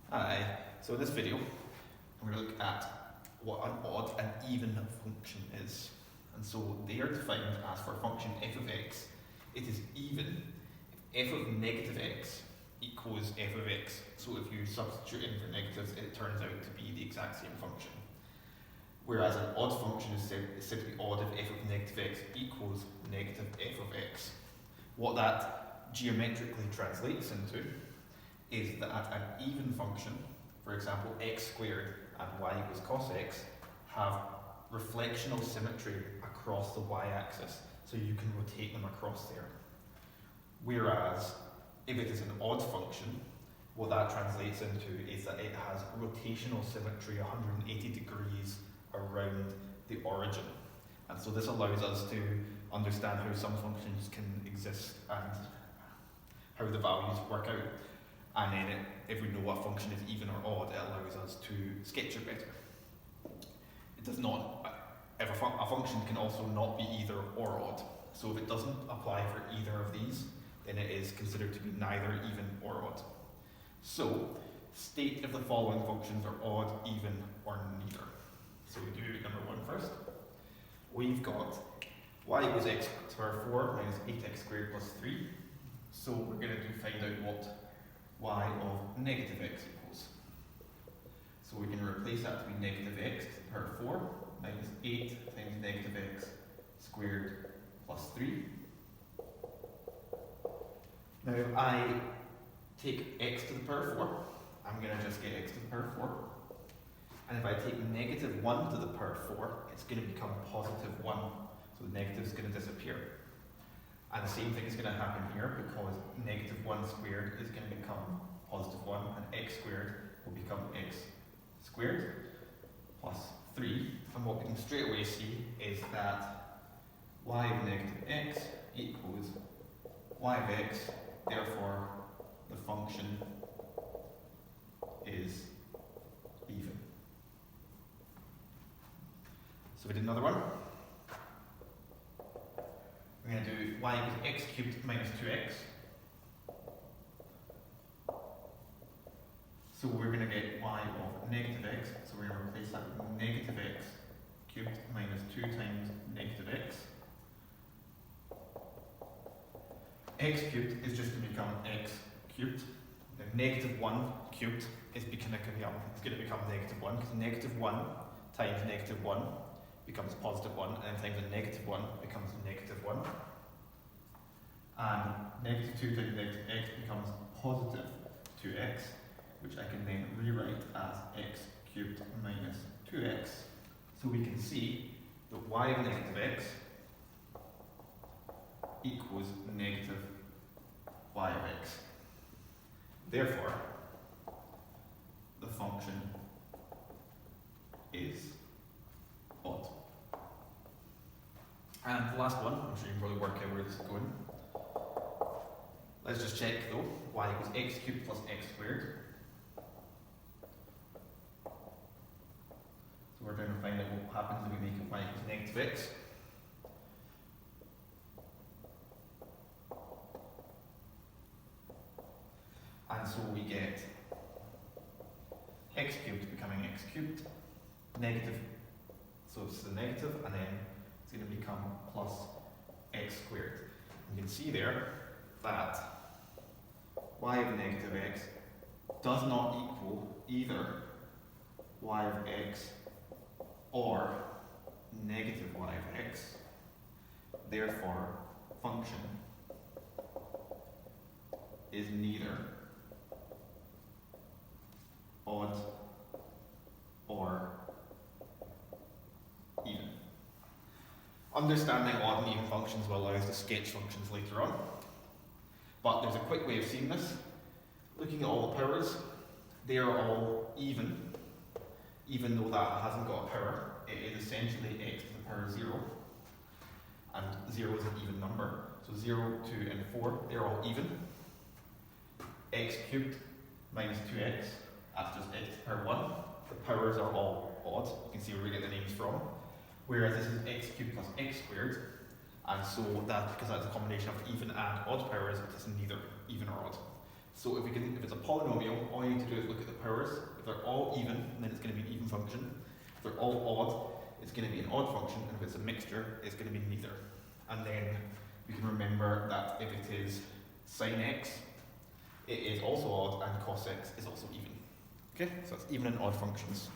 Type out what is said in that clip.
Hi, so in this video, I'm going to look at what an odd and even function is. And so they are defined as for a function f of x, it is even if f of negative x equals f of x. So if you substitute in for negatives, it turns out to be the exact same function. Whereas an odd function is said to be odd if f of negative x equals negative f of x. What that geometrically translates into is that an even function, for example x squared and y equals cos x, have reflectional symmetry across the y-axis, so you can rotate them across there. Whereas if it is an odd function, what that translates into is that it has rotational symmetry 180 degrees around the origin. And so this allows us to understand how some functions can exist and how the values work out. And then if we know what function is even or odd, it allows us to sketch it better. It does not, if a function can also not be either or odd. So if it doesn't apply for either of these, then it is considered to be neither even or odd. So state if the following functions are odd, even, or neither. So we do number one first. We've got y equals x to the power 4 minus 8x squared plus 3. So we're going to find out what y of negative x equals. So we can replace that to be negative x to the power 4 minus 8 times negative x squared plus 3. Now if I take x to the power 4, I'm going to just get x to the power 4. And if I take negative 1 to the power 4, it's going to become positive 1. So the negative is going to disappear. And the same thing is going to happen here, because negative 1 squared is going to become positive 1, and x squared will become x squared plus 3. And what we can straight away see is that y of negative x equals y of x, therefore the function is even. So we did another one. We're going to do y equals x cubed minus 2x. So we're going to get y of negative x, so we're going to replace that with negative x cubed minus 2 times negative x. X cubed is just going to become x cubed. Now negative 1 cubed is going to become negative 1, because negative 1 times negative 1 becomes positive 1, and then times a negative 1 becomes negative 1. And negative 2 times negative x becomes positive 2x, which I can then rewrite as x cubed minus 2x. So we can see that y of negative x equals negative y of x. Therefore, the function is odd. And the last one, I'm sure you can probably work out where this is going. Let's just check though, y equals x cubed plus x squared. So we're going to find out what happens if we make it y equals negative x. And so we get x cubed becoming x cubed, negative, so it's the negative, and then it's going to become plus x squared. You can see there that y of negative x does not equal either y of x or negative y of x. Therefore, function is neither odd or even. Understanding odd and even functions will allow us to sketch functions later on. But there's a quick way of seeing this. Looking at all the powers, they are all even though that hasn't got a power. It is essentially x to the power 0, and 0 is an even number. So 0, 2, and 4, they're all even. X cubed minus 2x, that's just x to the power 1. The powers are all odd. You can see where we get the names from. Whereas this is x cubed plus x squared, and so that, because that's a combination of even and odd powers, it is neither even or odd. So So if it's a polynomial, all you need to do is look at the powers. If they're all even, then it's going to be an even function. If they're all odd, it's going to be an odd function, and if it's a mixture, it's going to be neither. And then you can remember that if it is sine x, it is also odd, and cos x is also even. Okay, so that's even and odd functions.